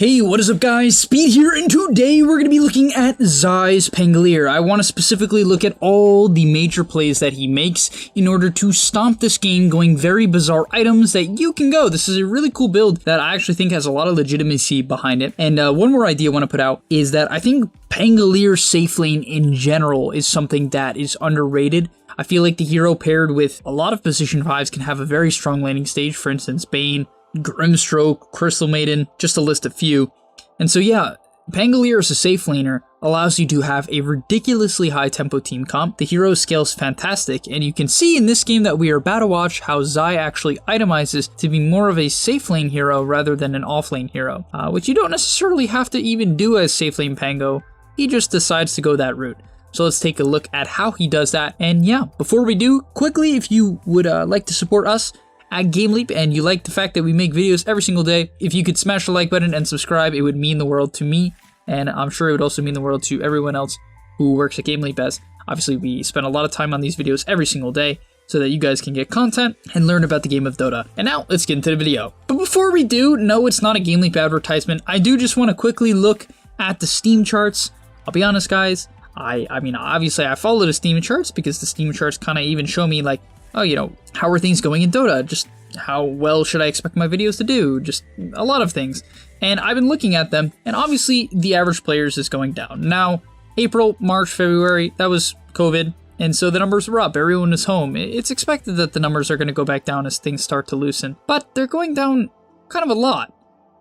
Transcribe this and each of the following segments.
Hey, what is up guys, Speed here, and today we're going to be looking at ZAI's Pangolier. I want to specifically look at all the major plays that he makes in order to stomp this game, going very bizarre items that you can go. This is a really cool build that I actually think has a lot of legitimacy behind it. And one more idea I want to put out is that I think Pangolier safe lane in general is something that is underrated. I feel like the hero paired with a lot of position 5s can have a very strong laning stage, for instance, Bane, Grimstroke, Crystal Maiden, just to list a few. And so yeah, Pangolier as a safe laner allows you to have a ridiculously high tempo team comp. The hero scales fantastic, and you can see in this game that we are about to watch how ZAI actually itemizes to be more of a safe lane hero rather than an off lane hero, which you don't necessarily have to even do as safe lane Pango. He just decides to go that route. So let's take a look at how he does that. And yeah, before we do, quickly, if you would like to support us at GameLeap, and you like the fact that we make videos every single day, if you could smash the like button and subscribe, it would mean the world to me, and I'm sure it would also mean the world to everyone else who works at GameLeap, as obviously we spend a lot of time on these videos every single day so that you guys can get content and learn about the game of Dota. And now, let's get into the video. But before we do, no, it's not a GameLeap advertisement. I do just want to quickly look at the Steam charts. I'll be honest, guys, I mean, obviously I follow the Steam charts because the Steam charts kind of even show me, like, oh, you know, how are things going in Dota? Just how well should I expect my videos to do? Just a lot of things. And I've been looking at them, and obviously the average players is going down. Now, April, March, February, that was COVID, and so the numbers were up. Everyone was home. It's expected that the numbers are going to go back down as things start to loosen. But they're going down kind of a lot,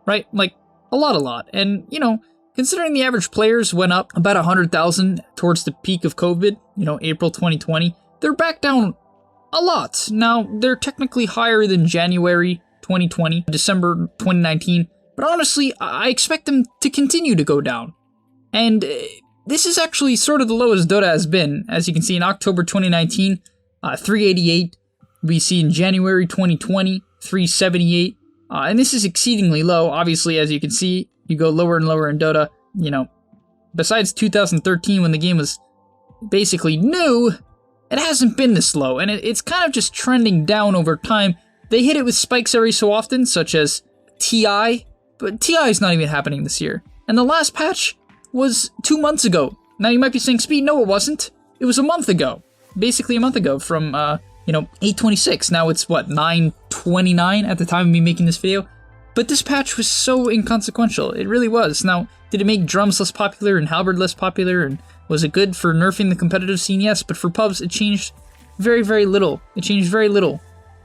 right? Like, a lot. And, you know, considering the average players went up about 100,000 towards the peak of COVID, you know, April 2020, they're back down a lot. Now, they're technically higher than January 2020, December 2019, but honestly, I expect them to continue to go down. And this is actually sort of the lowest Dota has been. As you can see in October 2019, 388. We see in January 2020, 378. And this is exceedingly low. Obviously, as you can see, you go lower and lower in Dota. You know, besides 2013 when the game was basically new, it hasn't been this low, and it's kind of just trending down over time. They hit it with spikes every so often, such as TI, but TI is not even happening this year. And the last patch was 2 months ago. Now you might be saying, Speed, no it wasn't. It was a month ago. Basically a month ago from, you know, 8/26. Now it's, what, 9/29 at the time of me making this video? But this patch was so inconsequential. It really was. Now, did it make drums less popular and halberd less popular, and was it good for nerfing the competitive scene? Yes, but for pubs, it changed very, very little. It changed very little,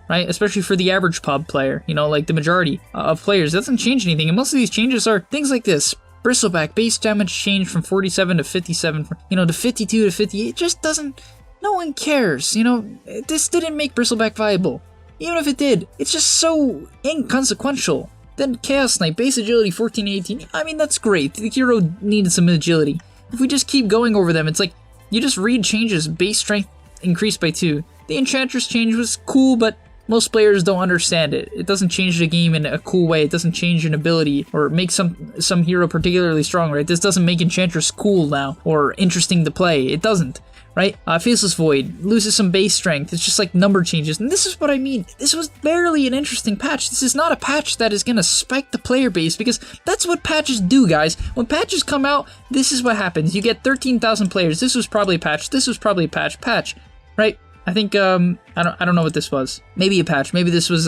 right? Especially for the average pub player, you know, like the majority of players. It doesn't change anything, and most of these changes are things like this. Bristleback base damage changed from 47 to 57, you know, to 52 to 58. It just doesn't, no one cares, you know? This didn't make Bristleback viable. Even if it did, it's just so inconsequential. Then Chaos Knight, base agility 14 to 18. I mean, that's great. The hero needed some agility. If we just keep going over them, it's like, you just read changes. Base strength increased by 2. The Enchantress change was cool, but most players don't understand it. It doesn't change the game in a cool way. It doesn't change an ability or make some hero particularly strong, right? This doesn't make Enchantress cool now or interesting to play. It doesn't, right? Faceless Void loses some base strength. It's just like number changes. And this is what I mean. This was barely an interesting patch. This is not a patch that is going to spike the player base, because that's what patches do, guys. When patches come out, this is what happens. You get 13,000 players. This was probably a patch. This was probably a patch, right? I think, I don't know what this was. Maybe a patch. Maybe this was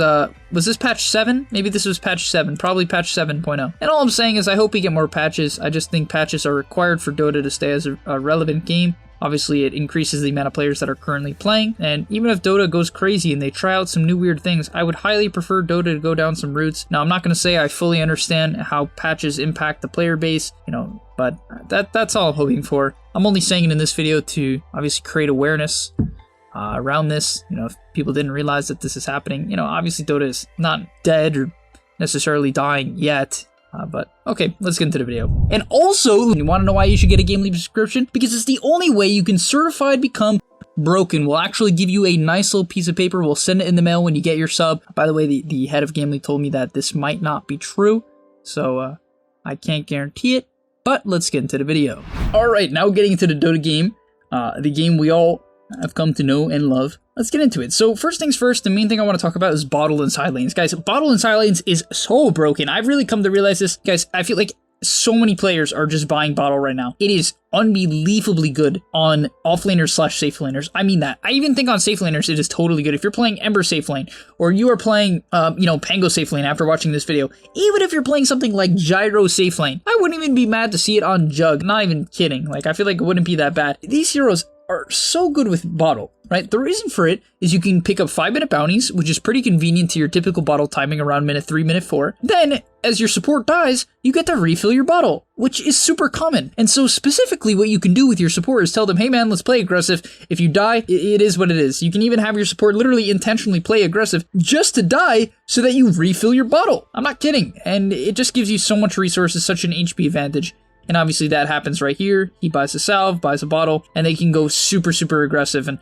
this patch 7? Maybe this was patch 7. Probably patch 7.0. And all I'm saying is I hope we get more patches. I just think patches are required for Dota to stay as a relevant game. Obviously, it increases the amount of players that are currently playing, and even if Dota goes crazy and they try out some new weird things, I would highly prefer Dota to go down some routes. Now, I'm not going to say I fully understand how patches impact the player base, you know, but that's all I'm hoping for. I'm only saying it in this video to obviously create awareness around this. You know, if people didn't realize that this is happening, you know, obviously Dota is not dead or necessarily dying yet. But okay, let's get into the video. And also, you want to know why you should get a GameLeap subscription? Because it's the only way you can certified become broken. We'll actually give you a nice little piece of paper. We'll send it in the mail when you get your sub. By the way, the head of GameLeap told me that this might not be true, so I can't guarantee it. But let's get into the video. All right, now getting into the Dota game, the game we all I've come to know and love. Let's get into it. So first things first, the main thing I want to talk about is bottle and side lanes. Guys, bottle and side lanes is so broken. I've really come to realize this. Guys, I feel like so many players are just buying bottle right now. It is unbelievably good on offlaners / safe laners. I mean that. I even think on safe laners it is totally good. If you're playing Ember safe lane, or you are playing, Pango safe lane after watching this video, even if you're playing something like Gyro safe lane, I wouldn't even be mad to see it on Jug. Not even kidding. Like, I feel like it wouldn't be that bad. These heroes are so good with bottle, right? The reason for it is you can pick up 5-minute bounties, which is pretty convenient to your typical bottle timing around minute 3, minute 4. Then, as your support dies, you get to refill your bottle, which is super common. And so specifically what you can do with your support is tell them, hey man, let's play aggressive. If you die, it is what it is. You can even have your support literally intentionally play aggressive just to die so that you refill your bottle. I'm not kidding. And it just gives you so much resources, such an HP advantage. And obviously that happens right here. He buys a salve, buys a bottle, and they can go super, super aggressive. And,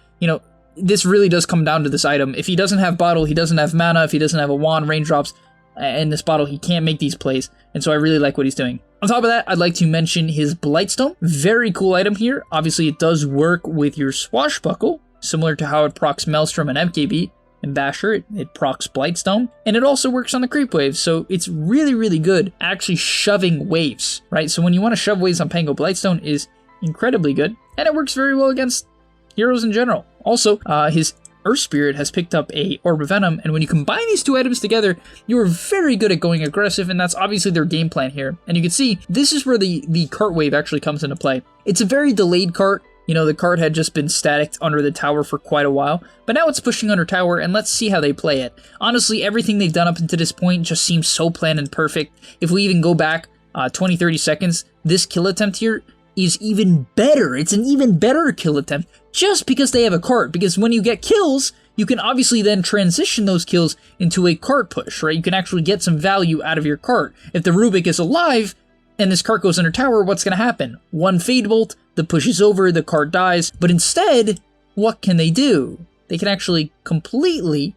this really does come down to this item. If he doesn't have bottle, he doesn't have mana. If he doesn't have a wand, raindrops, and this bottle, he can't make these plays. And so I really like what he's doing. On top of that, I'd like to mention his Blightstone. Very cool item here. Obviously, it does work with your Swashbuckle, similar to how it procs Maelstrom and MKB. And Basher, it procs Blightstone, and it also works on the creep waves, so it's really, really good at actually shoving waves, right? So when you want to shove waves on Pango, Blightstone is incredibly good, and it works very well against heroes in general. Also, his Earth Spirit has picked up a Orb of Venom, and when you combine these two items together, you are very good at going aggressive, and that's obviously their game plan here. And you can see, this is where the cart wave actually comes into play. It's a very delayed cart. The cart had just been static under the tower for quite a while, but now it's pushing under tower, and let's see how they play it. Honestly, everything they've done up until this point just seems so planned and perfect. If we even go back 20-30 seconds, this kill attempt here is even better. It's an even better kill attempt just because they have a cart, because when you get kills, you can obviously then transition those kills into a cart push, right? You can actually get some value out of your cart. If the Rubik is alive, and this cart goes under tower, what's going to happen? One Fade Bolt, the push is over, the cart dies, but instead, what can they do? They can actually completely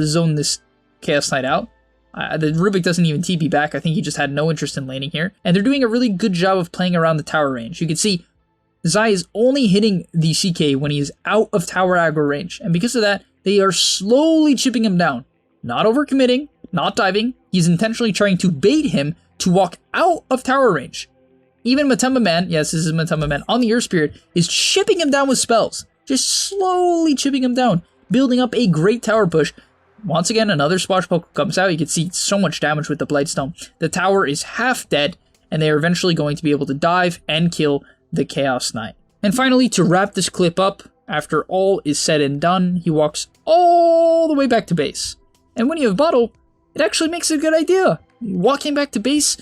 zone this Chaos Knight out. The Rubik doesn't even TP back. I think he just had no interest in laning here. And they're doing a really good job of playing around the tower range. You can see ZAI is only hitting the CK when he is out of tower aggro range. And because of that, they are slowly chipping him down. Not overcommitting, not diving. He's intentionally trying to bait him to walk out of tower range. Even Matemba Man, yes, this is Matemba Man, on the Earth Spirit, is chipping him down with spells. Just slowly chipping him down, building up a great tower push. Once again, another Swashbuckle comes out. You can see so much damage with the Blightstone. The tower is half dead, and they are eventually going to be able to dive and kill the Chaos Knight. And finally, to wrap this clip up, after all is said and done, he walks all the way back to base. And when you have bottle, it actually makes it a good idea. Walking back to base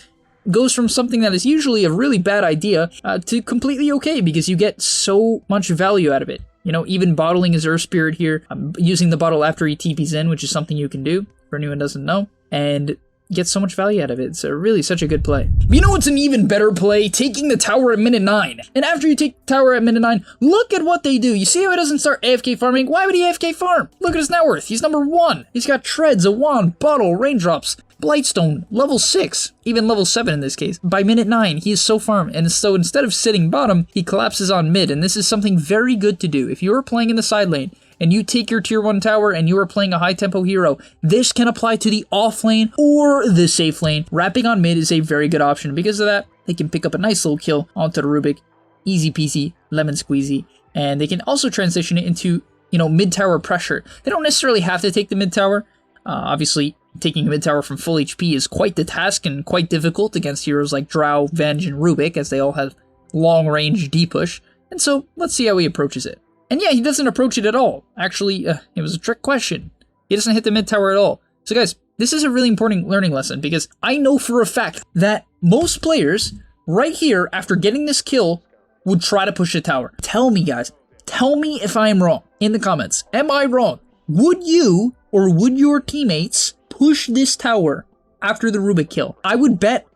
goes from something that is usually a really bad idea to completely okay, because you get so much value out of it. Even bottling his Earth Spirit here, using the bottle after he TPs in, which is something you can do, for anyone who doesn't know, and get so much value out of it. It's really such a good play. But you know what's an even better play? Taking the tower at minute 9. And after you take the tower at minute 9, look at what they do. You see how he doesn't start AFK farming? Why would he AFK farm? Look at his net worth. He's number 1. He's got treads, a wand, bottle, raindrops, Blightstone, level 6, even level 7 in this case. By minute 9, he is so farmed, and so instead of sitting bottom, he collapses on mid, and this is something very good to do. If you are playing in the side lane, and you take your tier 1 tower, and you are playing a high tempo hero, this can apply to the off lane or the safe lane. Wrapping on mid is a very good option. Because of that, they can pick up a nice little kill onto the Rubik, easy peasy, lemon squeezy, and they can also transition it into, mid tower pressure. They don't necessarily have to take the mid tower. Obviously, taking a mid tower from full HP is quite the task and quite difficult against heroes like Drow, Venge, and Rubik, as they all have long range D-push. And so, let's see how he approaches it. And yeah, he doesn't approach it at all. Actually, it was a trick question. He doesn't hit the mid tower at all. So guys, this is a really important learning lesson, because I know for a fact that most players, right here, after getting this kill, would try to push the tower. Tell me, guys. Tell me if I am wrong in the comments. Am I wrong? Would you, or would your teammates, push this tower after the Rubik kill? I would bet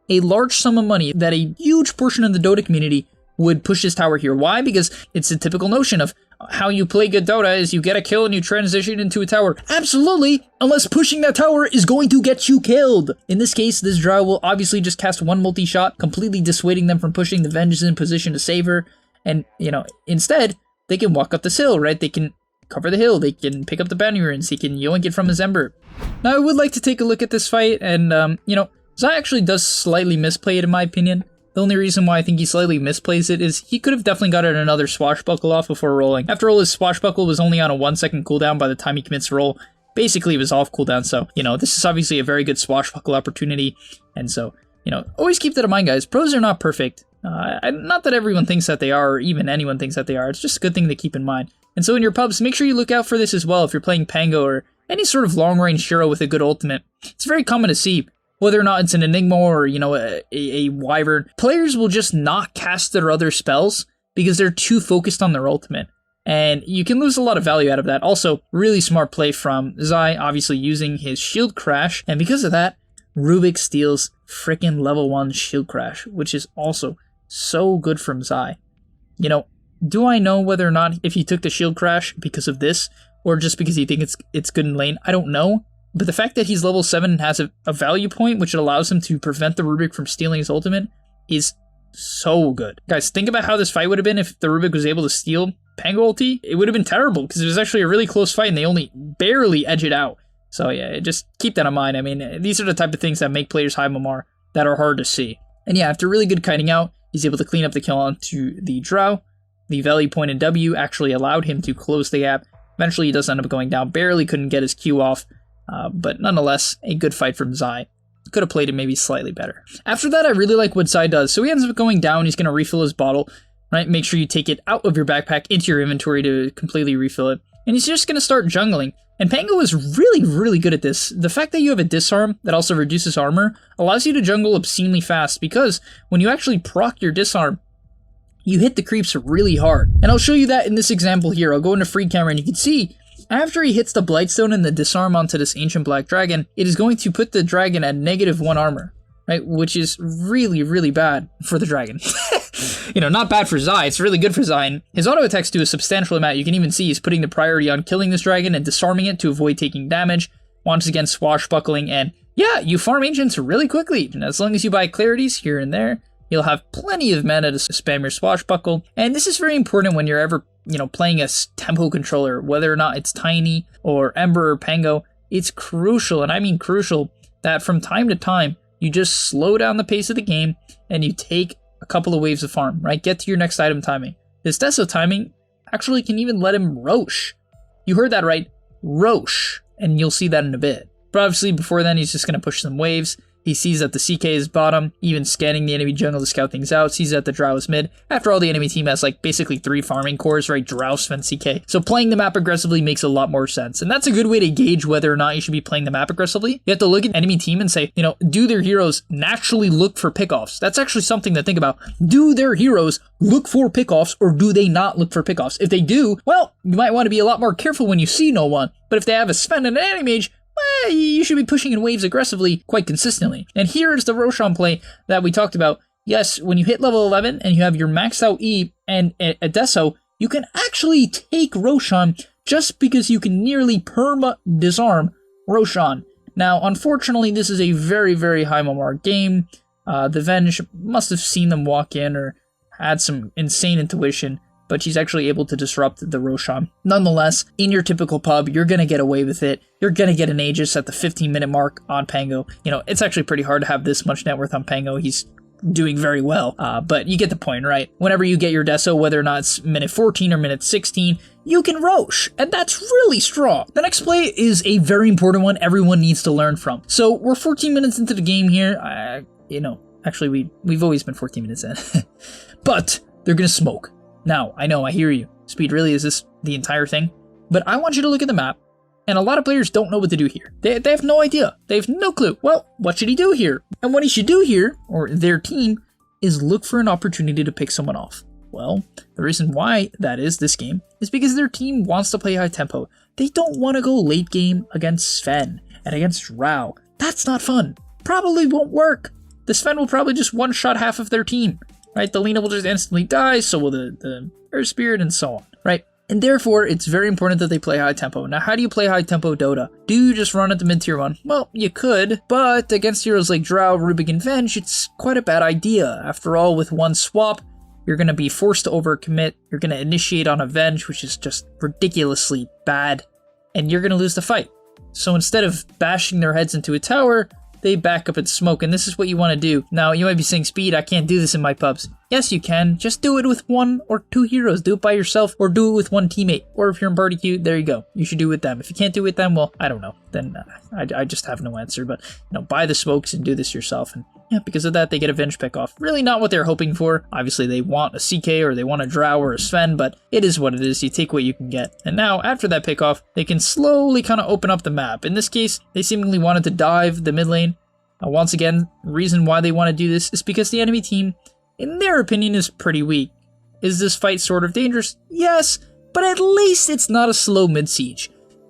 a large sum of money that a huge portion of the Dota community would push this tower here. Why? Because it's a typical notion of how you play good Dota is you get a kill and you transition into a tower. Absolutely, unless pushing that tower is going to get you killed. In this case, this Drow will obviously just cast one multi-shot, completely dissuading them from pushing. The Venge is in position to save her. And, instead, they can walk up this hill, right? They can cover the hill, they can pick up the bounty runes, he can yoink it from his ember. Now I would like to take a look at this fight, and you know, ZAI actually does slightly misplay it in my opinion. The only reason why I think he slightly misplays it is he could have definitely gotten another swashbuckle off before rolling. After all, his swashbuckle was only on a 1 second cooldown by the time he commits roll. Basically, it was off cooldown, so, you know, this is obviously a very good swashbuckle opportunity, and so, you know, always keep that in mind, guys. Pros are not perfect. Not that everyone thinks that they are, or even anyone thinks that they are. It's just a good thing to keep in mind. And so in your pubs, make sure you look out for this as well if you're playing Pango or any sort of long-range hero with a good ultimate. It's very common to see, whether or not it's an Enigma or, you know, a Wyvern, players will just not cast their other spells because they're too focused on their ultimate. And you can lose a lot of value out of that. Also, really smart play from ZAI, obviously using his shield crash. And because of that, Rubik steals frickin' level 1 shield crash, which is also so good from ZAI. You know, do I know whether or not if he took the shield crash because of this, or just because he thinks it's good in lane? I don't know. But the fact that he's level 7 and has a value point, which allows him to prevent the Rubik from stealing his ultimate, is so good. Guys, think about how this fight would have been if the Rubik was able to steal Pango ulti. It would have been terrible, because it was actually a really close fight, and they only barely edge it out. So yeah, just keep that in mind. I mean, these are the type of things that make players high MMR that are hard to see. And yeah, after really good kiting out, he's able to clean up the kill onto the Drow. The value point in W actually allowed him to close the gap. Eventually, he does end up going down, barely couldn't get his Q off. But nonetheless, a good fight from ZAI. Could have played it maybe slightly better. After that, I really like what ZAI does. So he ends up going down, he's going to refill his bottle, right? Make sure you take it out of your backpack into your inventory to completely refill it. And he's just going to start jungling. And Pango is really, really good at this. The fact that you have a disarm that also reduces armor allows you to jungle obscenely fast, because when you actually proc your disarm, you hit the creeps really hard. And I'll show you that in this example here. I'll go into free camera and you can see after he hits the Blightstone and the disarm onto this Ancient Black Dragon, it is going to put the dragon at -1 armor, right? Which is really, really bad for the dragon. You know, not bad for ZAI, it's really good for ZAI. And his auto attacks do a substantial amount. You can even see he's putting the priority on killing this dragon and disarming it to avoid taking damage. Once again, swashbuckling, and yeah, you farm ancients really quickly. And as long as you buy clarities here and there, you'll have plenty of mana to spam your swashbuckle. And this is very important when you're ever, you know, playing a tempo controller, whether or not it's Tiny or Ember or Pango. It's crucial, and I mean crucial, that from time to time, you just slow down the pace of the game and you take a couple of waves of farm, right? Get to your next item timing. This Deso timing actually can even let him Rosh. You heard that right, Rosh, and you'll see that in a bit. But obviously before then, he's just going to push some waves. He sees that the CK is bottom, even scanning the enemy jungle to scout things out, sees that the Drow is mid. After all, the enemy team has like basically 3 farming cores, right? Drow, Sven, CK. So playing the map aggressively makes a lot more sense. And that's a good way to gauge whether or not you should be playing the map aggressively. You have to look at enemy team and say, you know, do their heroes naturally look for pickoffs? That's actually something to think about. Do their heroes look for pickoffs, or do they not look for pickoffs? If they do, well, you might want to be a lot more careful when you see no one. But if they have a Sven and an anti-mage, you should be pushing in waves aggressively quite consistently. And here is the Roshan play that we talked about. Yes, when you hit level 11 and you have your maxed out E and a Deso, you can actually take Roshan just because you can nearly perma-disarm Roshan. Now, unfortunately, this is a very, very high MMR game. The Venge must have seen them walk in or had some insane intuition, but she's actually able to disrupt the Roshan. Nonetheless, in your typical pub, you're going to get away with it. You're going to get an Aegis at the 15-minute mark on Pango. You know, it's actually pretty hard to have this much net worth on Pango. He's doing very well, but you get the point, right? Whenever you get your Deso, whether or not it's minute 14 or minute 16, you can Rosh, and that's really strong. The next play is a very important one everyone needs to learn from. So we're 14 minutes into the game here. You know, actually, we've always been 14 minutes in. But they're going to smoke. Now, I know, I hear you. Speed, really, is this the entire thing? But I want you to look at the map, and a lot of players don't know what to do here. They have no idea. They have no clue. Well, what should he do here? And what he should do here, or their team, is look for an opportunity to pick someone off. Well, the reason why that is this game is because their team wants to play high tempo. They don't want to go late game against Sven and against Rao. That's not fun. Probably won't work. The Sven will probably just one-shot half of their team. Right, the Lena will just instantly die, so will the Earth Spirit, and so on, right? And therefore, it's very important that they play high tempo. Now, how do you play high tempo Dota? Do you just run at the mid-tier 1? Well, you could, but against heroes like Drow, Rubik, and Venge, it's quite a bad idea. After all, with one swap, you're going to be forced to overcommit, you're going to initiate on Avenge, which is just ridiculously bad, and you're going to lose the fight. So instead of bashing their heads into a tower, they back up and smoke, and this is what you want to do. Now, you might be saying, Speed, I can't do this in my pubs. Yes, you can. Just do it with 1 or 2 heroes. Do it by yourself, or do it with 1 teammate. Or if you're in party queue, there you go. You should do it with them. If you can't do it with them, well, I don't know. Then I just have no answer. But, buy the smokes and do this yourself. And yeah, because of that, they get a Venge pick off. Really not what they're hoping for. Obviously, they want a CK, or they want a Drow or a Sven, but it is what it is. You take what you can get. And now, after that pick off, they can slowly kind of open up the map. In this case, they seemingly wanted to dive the mid lane. Once again, reason why they want to do this is because the enemy team, in their opinion, is pretty weak. Is this fight sort of dangerous? Yes, but at least it's not a slow mid-siege.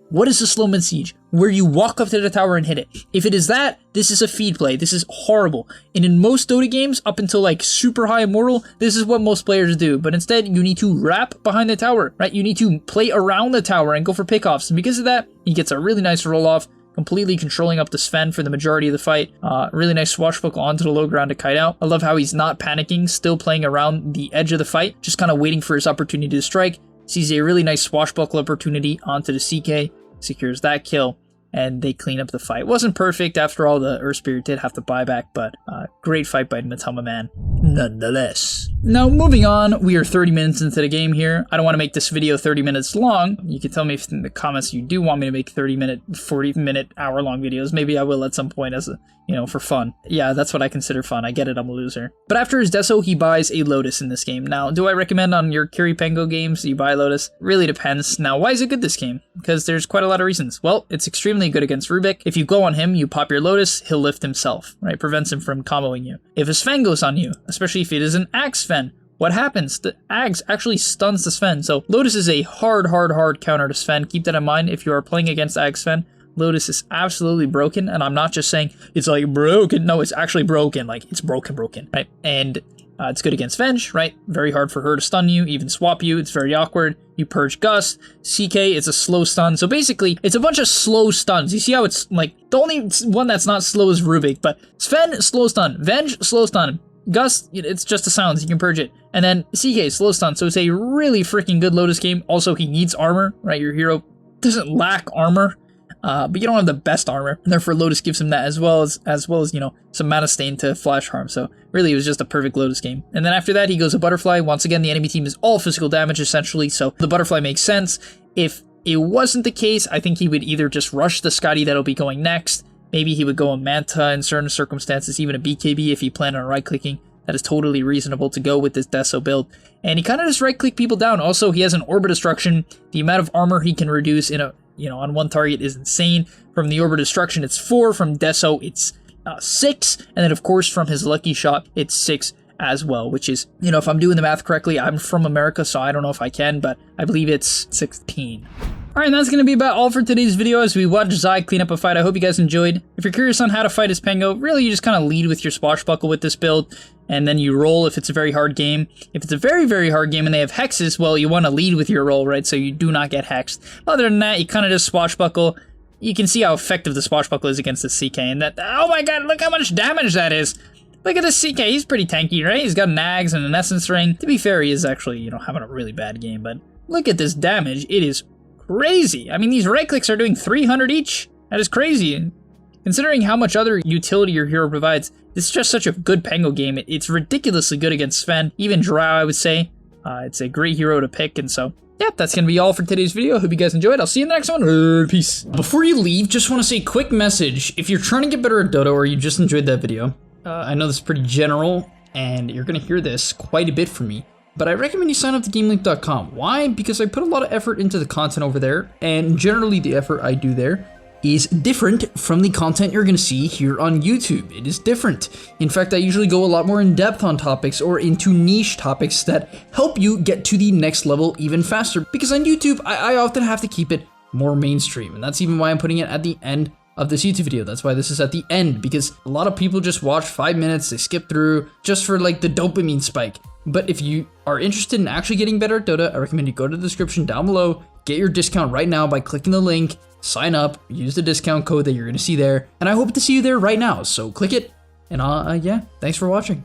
What is a slow mid-siege? Where you walk up to the tower and hit it. If it is that, this is a feed play. This is horrible. And in most Dota games, up until like super high immortal, this is what most players do. But instead, you need to wrap behind the tower, right? You need to play around the tower and go for pickoffs. And because of that, he gets a really nice roll-off, completely controlling up the Sven for the majority of the fight. Really nice swashbuckle onto the low ground to kite out. I love how he's not panicking, still playing around the edge of the fight, just kind of waiting for his opportunity to strike. Sees a really nice swashbuckle opportunity onto the CK, secures that kill, and they clean up the fight. Wasn't perfect, after all, the Earth Spirit did have to buy back, but great fight by Natama Man nonetheless. Now, moving on, we are 30 minutes into the game here. I don't want to make this video 30 minutes long. You can tell me if in the comments you do want me to make 30-minute, 40-minute, hour-long videos. Maybe I will at some point as a, for fun. Yeah, that's what I consider fun. I get it, I'm a loser. But after his Deso, he buys a Lotus in this game. Now, do I recommend on your Kiri Pango games you buy Lotus? Really depends. Now, why is it good this game? Because there's quite a lot of reasons. Well, it's extremely good against Rubik. If you go on him, you pop your Lotus, he'll lift himself, right? Prevents him from comboing you. If a Sven goes on you, especially if it is an Ag Sven, what happens? The Ags actually stuns the Sven. So Lotus is a hard counter to Sven. Keep that in mind if you are playing against Ag Sven. Lotus is absolutely broken, and I'm not just saying it's like broken. No, it's actually broken. Like, it's broken, right? And it's good against Venge, right? Very hard for her to stun you, even swap you. It's very awkward. You purge Gust. CK, it's a slow stun. So basically, it's a bunch of slow stuns. You see how it's like, the only one that's not slow is Rubik, but Sven, slow stun. Venge, slow stun. Gust, it's just a sound, you can purge it. And then CK, slow stun, so it's a really freaking good Lotus game. Also, he needs armor, right? Your hero doesn't lack armor, but you don't have the best armor. And therefore, Lotus gives him that as well as some mana stain to flash harm. So really, it was just a perfect Lotus game. And then after that, he goes a Butterfly. Once again, the enemy team is all physical damage, essentially, so the Butterfly makes sense. If it wasn't the case, I think he would either just rush the Scotty that'll be going next. Maybe he would go a Manta in certain circumstances, even a BKB if he planned on right-clicking. That is totally reasonable to go with this Deso build. And he kind of just right-click people down. Also, he has an Orb of Destruction. The amount of armor he can reduce in on one target is insane. From the Orb of Destruction, it's 4. From Deso, it's 6. And then, of course, from his Lucky Shot, it's 6 as well, which is, if I'm doing the math correctly, I'm from America, so I don't know if I can, but I believe it's 16. Alright, and that's going to be about all for today's video as we watch ZAI clean up a fight. I hope you guys enjoyed. If you're curious on how to fight as Pango, really you just kind of lead with your swashbuckle with this build, and then you roll if it's a very hard game. If it's a very, very hard game and they have hexes, well, you want to lead with your roll, right, so you do not get hexed. Other than that, you kind of just swashbuckle. You can see how effective the swashbuckle is against the CK, and that, oh my god, look how much damage that is! Look at this CK, he's pretty tanky, right? He's got nags and an essence ring. To be fair, he is actually, having a really bad game, but look at this damage. It is crazy. I mean, these right clicks are doing 300 each. That is crazy. Considering how much other utility your hero provides, this is just such a good Pango game. It's ridiculously good against Sven, even Drow, I would say. It's a great hero to pick, and so, yeah, that's going to be all for today's video. Hope you guys enjoyed. I'll see you in the next one. Peace. Before you leave, just want to say a quick message. If you're trying to get better at Dota or you just enjoyed that video, I know this is pretty general, and you're going to hear this quite a bit from me, but I recommend you sign up to GameLeap.com. Why? Because I put a lot of effort into the content over there, and generally the effort I do there is different from the content you're going to see here on YouTube. It is different. In fact, I usually go a lot more in depth on topics or into niche topics that help you get to the next level even faster. Because on YouTube, I often have to keep it more mainstream, and that's even why I'm putting it at the end of this YouTube video. That's why this is at the end, because a lot of people just watch 5 minutes, they skip through just for like the dopamine spike. But if you are interested in actually getting better at Dota, I recommend you go to the description down below, get your discount right now by clicking the link, sign up, use the discount code that you're going to see there, and I hope to see you there right now. So click it, and yeah, thanks for watching.